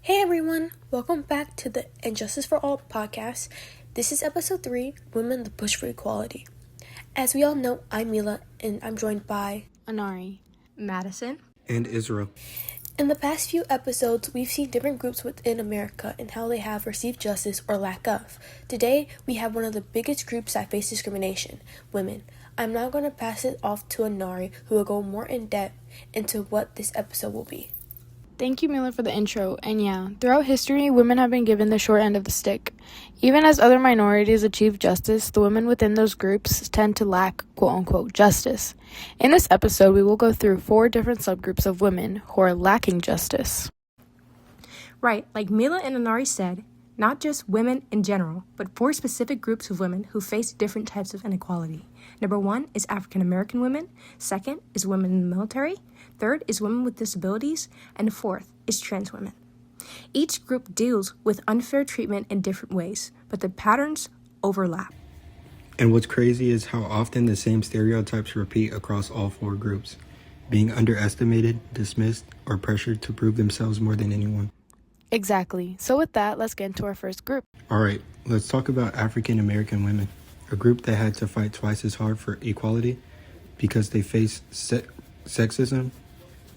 Hey everyone, welcome back to the Injustice for All podcast. This is episode 3, Women the Push for Equality. As we all know, I'm Mila and I'm joined by Anari, Madison, and Israel. In the past few episodes, we've seen different groups within America and how they have received justice or lack of. Today, we have one of the biggest groups that face discrimination, women. I'm now going to pass it off to Anari, who will go more in depth into what this episode will be. Thank you, Mila, for the intro. And yeah, throughout history, women have been given the short end of the stick. Even as other minorities achieve justice, the women within those groups tend to lack, quote-unquote, justice. In this episode, we will go through 4 different subgroups of women who are lacking justice. Right, like Mila and Anari said, not just women in general, but 4 specific groups of women who face different types of inequality. Number 1 is African American women, 2nd is women in the military, 3rd is women with disabilities, and 4th is trans women. Each group deals with unfair treatment in different ways, but the patterns overlap. And what's crazy is how often the same stereotypes repeat across all 4 groups, being underestimated, dismissed, or pressured to prove themselves more than anyone. Exactly. So with that, let's get into our first group. All right, let's talk about African American women, a group that had to fight twice as hard for equality because they faced sexism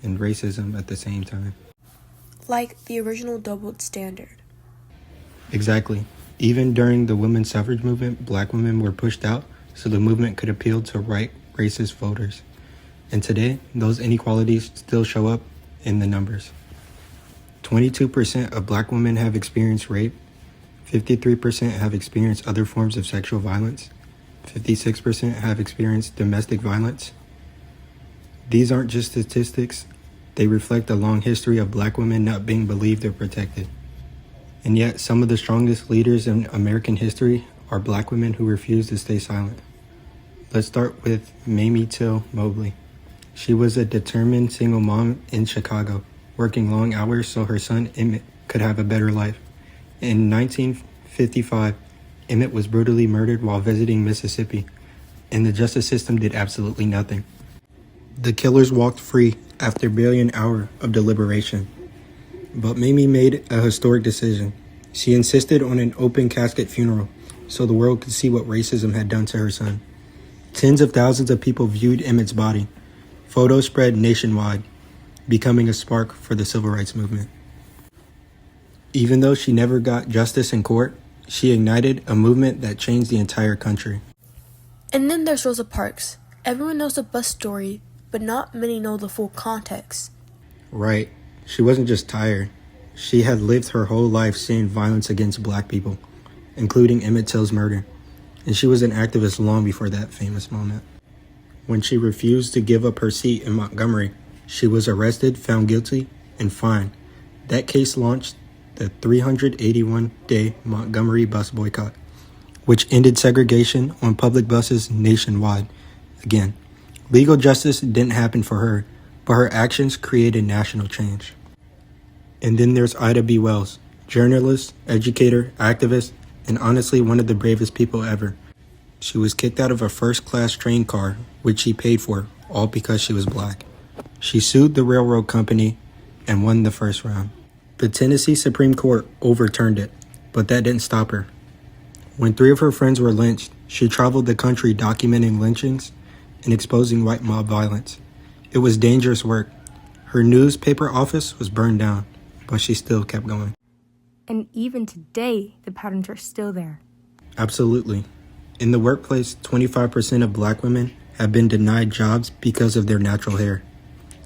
and racism at the same time. Like the original doubled standard. Exactly. Even during the women's suffrage movement, black women were pushed out so the movement could appeal to right racist voters. And today, those inequalities still show up in the numbers. 22% of black women have experienced rape, 53% have experienced other forms of sexual violence, 56% have experienced domestic violence. These aren't just statistics, they reflect a long history of black women not being believed or protected. And yet, some of the strongest leaders in American history are black women who refuse to stay silent. Let's start with Mamie Till Mobley. She was a determined single mom in Chicago, working long hours so her son Emmett could have a better life. In 1955, Emmett was brutally murdered while visiting Mississippi, and the justice system did absolutely nothing. The killers walked free after barely an hour of deliberation. But Mamie made a historic decision. She insisted on an open casket funeral so the world could see what racism had done to her son. Tens of thousands of people viewed Emmett's body. Photos spread nationwide, becoming a spark for the civil rights movement. Even though she never got justice in court, she ignited a movement that changed the entire country. And then there's Rosa Parks. Everyone knows the bus story, but not many know the full context. Right. She wasn't just tired. She had lived her whole life seeing violence against black people, including Emmett Till's murder. And she was an activist long before that famous moment. When she refused to give up her seat in Montgomery, she was arrested, found guilty, and fined. That case launched the 381-day Montgomery bus boycott, which ended segregation on public buses nationwide. Again, legal justice didn't happen for her, but her actions created national change. And then there's Ida B. Wells, journalist, educator, activist, and honestly one of the bravest people ever. She was kicked out of a first-class train car, which she paid for, all because she was black. She sued the railroad company and won the first round. The Tennessee Supreme Court overturned it, but that didn't stop her. When 3 of her friends were lynched, she traveled the country documenting lynchings and exposing white mob violence. It was dangerous work. Her newspaper office was burned down, but she still kept going. And even today, the patterns are still there. Absolutely. In the workplace, 25% of black women have been denied jobs because of their natural hair.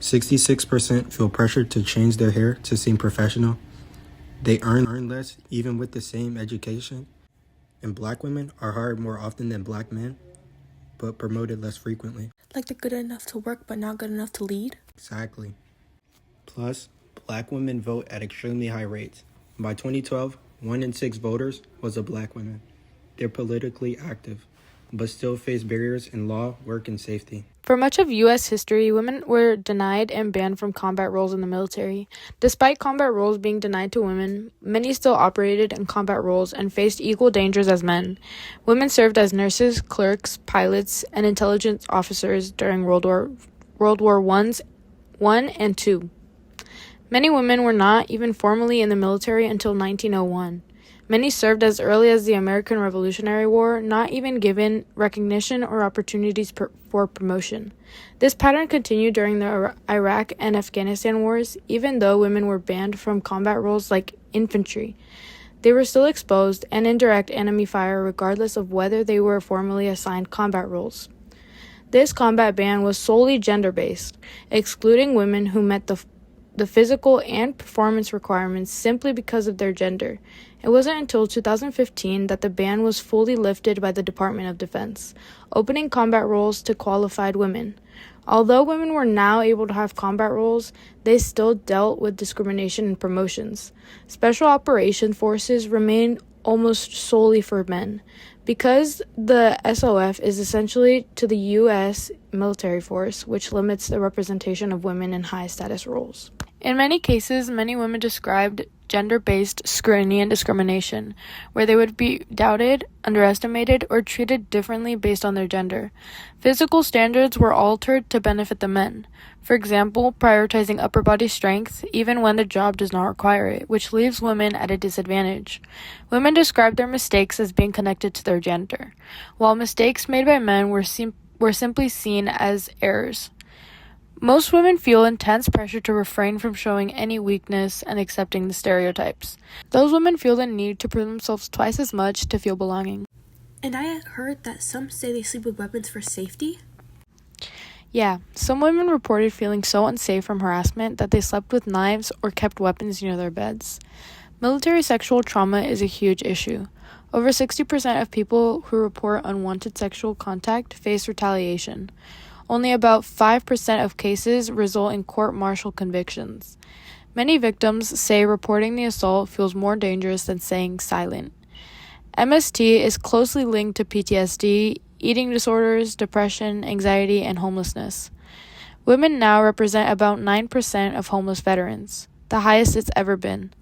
66% feel pressured to change their hair to seem professional. They earn less even with the same education. And black women are hired more often than black men, but promoted less frequently. Like they're good enough to work but not good enough to lead? Exactly. Plus, black women vote at extremely high rates. By 2012, 1 in 6 voters was a black woman. They're politically active, but still face barriers in law, work, and safety. For much of U.S. history, women were denied and banned from combat roles in the military. Despite combat roles being denied to women, many still operated in combat roles and faced equal dangers as men. Women served as nurses, clerks, pilots, and intelligence officers during World War I and II. Many women were not even formally in the military until 1901. Many served as early as the American Revolutionary War, not even given recognition or opportunities for promotion. This pattern continued during the Iraq and Afghanistan wars, even though women were banned from combat roles like infantry. They were still exposed and in direct enemy fire regardless of whether they were formally assigned combat roles. This combat ban was solely gender-based, excluding women who met the physical and performance requirements simply because of their gender. It wasn't until 2015 that the ban was fully lifted by the Department of Defense, opening combat roles to qualified women. Although women were now able to have combat roles, they still dealt with discrimination in promotions. Special Operations Forces remained almost solely for men. Because the SOF is essentially to the U.S. military force, which limits the representation of women in high-status roles. In many cases, many women described gender-based scrutiny and discrimination, where they would be doubted, underestimated, or treated differently based on their gender. Physical standards were altered to benefit the men. For example, prioritizing upper body strength, even when the job does not require it, which leaves women at a disadvantage. Women described their mistakes as being connected to their gender, while mistakes made by men were simply seen as errors. Most women feel intense pressure to refrain from showing any weakness and accepting the stereotypes. Those women feel the need to prove themselves twice as much to feel belonging. And I heard that some say they sleep with weapons for safety. Yeah, some women reported feeling so unsafe from harassment that they slept with knives or kept weapons near their beds. Military sexual trauma is a huge issue. Over 60% of people who report unwanted sexual contact face retaliation. Only about 5% of cases result in court-martial convictions. Many victims say reporting the assault feels more dangerous than staying silent. MST is closely linked to PTSD, eating disorders, depression, anxiety, and homelessness. Women now represent about 9% of homeless veterans, the highest it's ever been.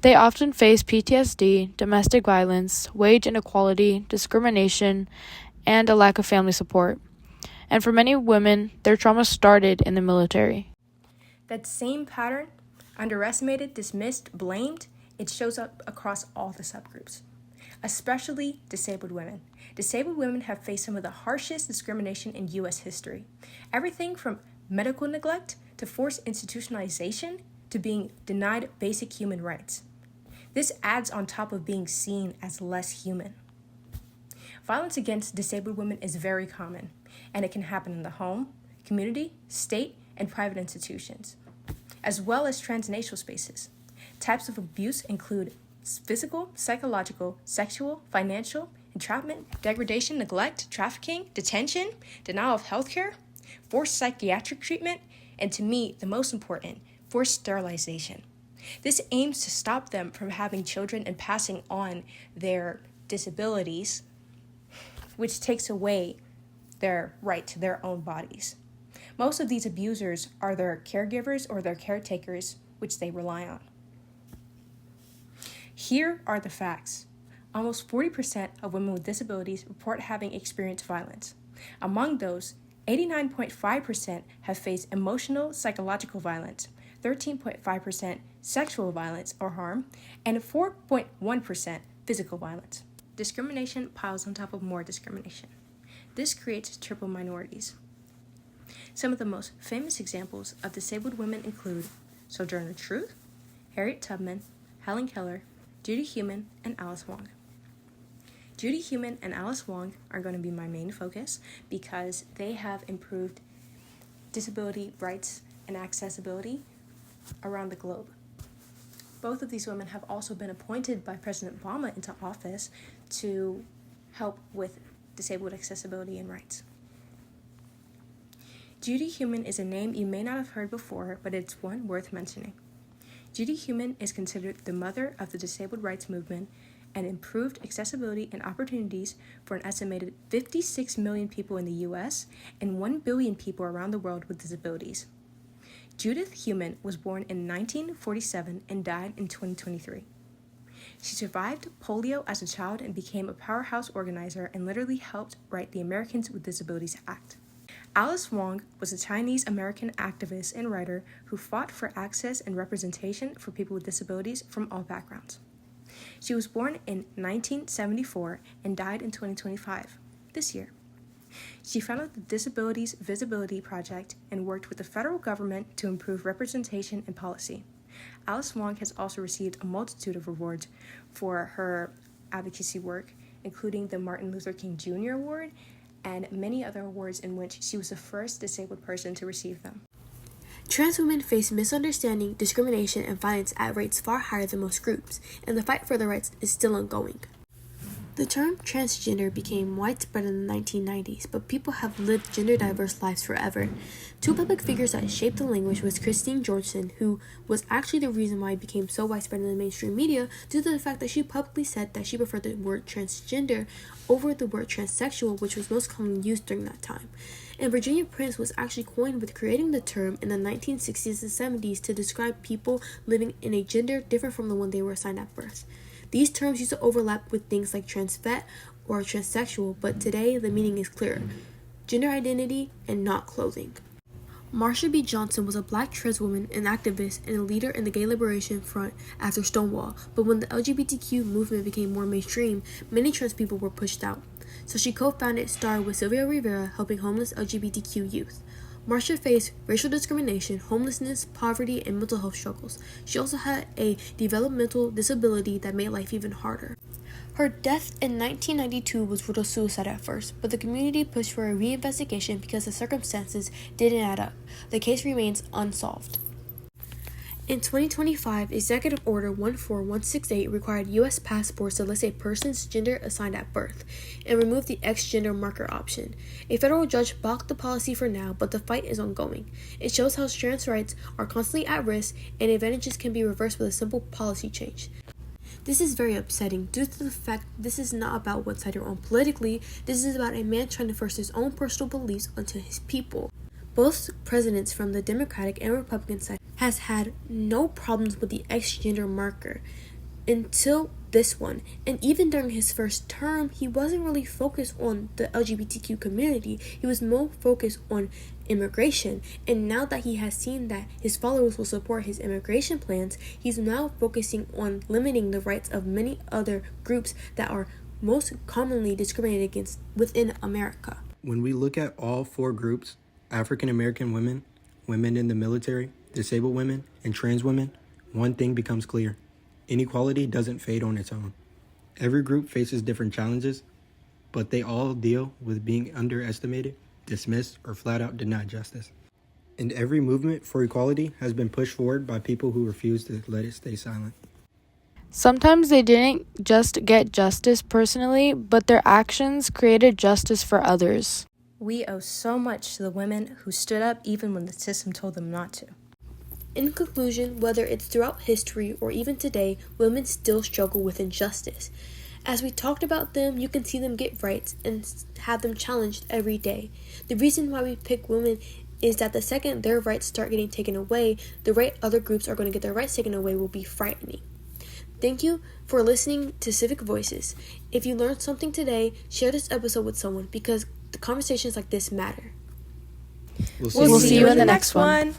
They often face PTSD, domestic violence, wage inequality, discrimination, and a lack of family support. And for many women, their trauma started in the military. That same pattern, underestimated, dismissed, blamed, it shows up across all the subgroups, especially disabled women. Disabled women have faced some of the harshest discrimination in U.S. history. Everything from medical neglect to forced institutionalization to being denied basic human rights. This adds on top of being seen as less human. Violence against disabled women is very common, and it can happen in the home, community, state, and private institutions, as well as transnational spaces. Types of abuse include physical, psychological, sexual, financial, entrapment, degradation, neglect, trafficking, detention, denial of healthcare, forced psychiatric treatment, and to me, the most important, forced sterilization. This aims to stop them from having children and passing on their disabilities, which takes away their right to their own bodies. Most of these abusers are their caregivers or their caretakers, which they rely on. Here are the facts. Almost 40% of women with disabilities report having experienced violence. Among those, 89.5% have faced emotional, psychological violence, 13.5% sexual violence or harm, and 4.1% physical violence. Discrimination piles on top of more discrimination. This creates triple minorities. Some of the most famous examples of disabled women include Sojourner Truth, Harriet Tubman, Helen Keller, Judy Heumann, and Alice Wong. Judy Heumann and Alice Wong are going to be my main focus because they have improved disability rights and accessibility around the globe. Both of these women have also been appointed by President Obama into office to help with disabled accessibility and rights. Judy Heumann is a name you may not have heard before, but it's one worth mentioning. Judy Heumann is considered the mother of the disabled rights movement and improved accessibility and opportunities for an estimated 56 million people in the U.S. and 1 billion people around the world with disabilities. Judith Heumann was born in 1947 and died in 2023. She survived polio as a child and became a powerhouse organizer and literally helped write the Americans with Disabilities Act. Alice Wong was a Chinese-American activist and writer who fought for access and representation for people with disabilities from all backgrounds. She was born in 1974 and died in 2025, this year. She founded the Disabilities Visibility Project and worked with the federal government to improve representation and policy. Alice Wong has also received a multitude of awards for her advocacy work, including the Martin Luther King Jr. Award and many other awards in which she was the first disabled person to receive them. Trans women face misunderstanding, discrimination, and violence at rates far higher than most groups, and the fight for their rights is still ongoing. The term transgender became widespread in the 1990s, but people have lived gender-diverse lives forever. Two public figures that shaped the language was Christine Georgeson, who was actually the reason why it became so widespread in the mainstream media due to the fact that she publicly said that she preferred the word transgender over the word transsexual, which was most commonly used during that time. And Virginia Prince was actually coined with creating the term in the 1960s and 70s to describe people living in a gender different from the one they were assigned at birth. These terms used to overlap with things like transvet or transsexual, but today the meaning is clearer: gender identity and not clothing. Marsha B. Johnson was a black trans woman, an activist, and a leader in the gay liberation front after Stonewall, but when the LGBTQ movement became more mainstream, many trans people were pushed out. So she co-founded STAR with Sylvia Rivera, helping homeless LGBTQ youth. Marsha faced racial discrimination, homelessness, poverty, and mental health struggles. She also had a developmental disability that made life even harder. Her death in 1992 was ruled a suicide at first, but the community pushed for a reinvestigation because the circumstances didn't add up. The case remains unsolved. In 2025, Executive Order 14168 required U.S. passports to list a person's gender assigned at birth and remove the X-gender marker option. A federal judge balked the policy for now, but the fight is ongoing. It shows how trans rights are constantly at risk and advantages can be reversed with a simple policy change. This is very upsetting due to the fact this is not about what side you're on politically. This is about a man trying to force his own personal beliefs onto his people. Both presidents from the Democratic and Republican side has had no problems with the X-gender marker until this one. And even during his first term, he wasn't really focused on the LGBTQ community. He was more focused on immigration. And now that he has seen that his followers will support his immigration plans, he's now focusing on limiting the rights of many other groups that are most commonly discriminated against within America. When we look at all four groups, African American women, women in the military, disabled women, and trans women, one thing becomes clear: inequality doesn't fade on its own. Every group faces different challenges, but they all deal with being underestimated, dismissed, or flat out denied justice. And every movement for equality has been pushed forward by people who refuse to let it stay silent. Sometimes they didn't just get justice personally, but their actions created justice for others. We owe so much to the women who stood up even when the system told them not to. In conclusion, whether it's throughout history or even today, women still struggle with injustice. As we talked about them, you can see them get rights and have them challenged every day. The reason why we pick women is that the second their rights start getting taken away, the right other groups are going to get their rights taken away will be frightening. Thank you for listening to Civic Voices. If you learned something today, share this episode with someone because the conversations like this matter. We'll see you in the next one.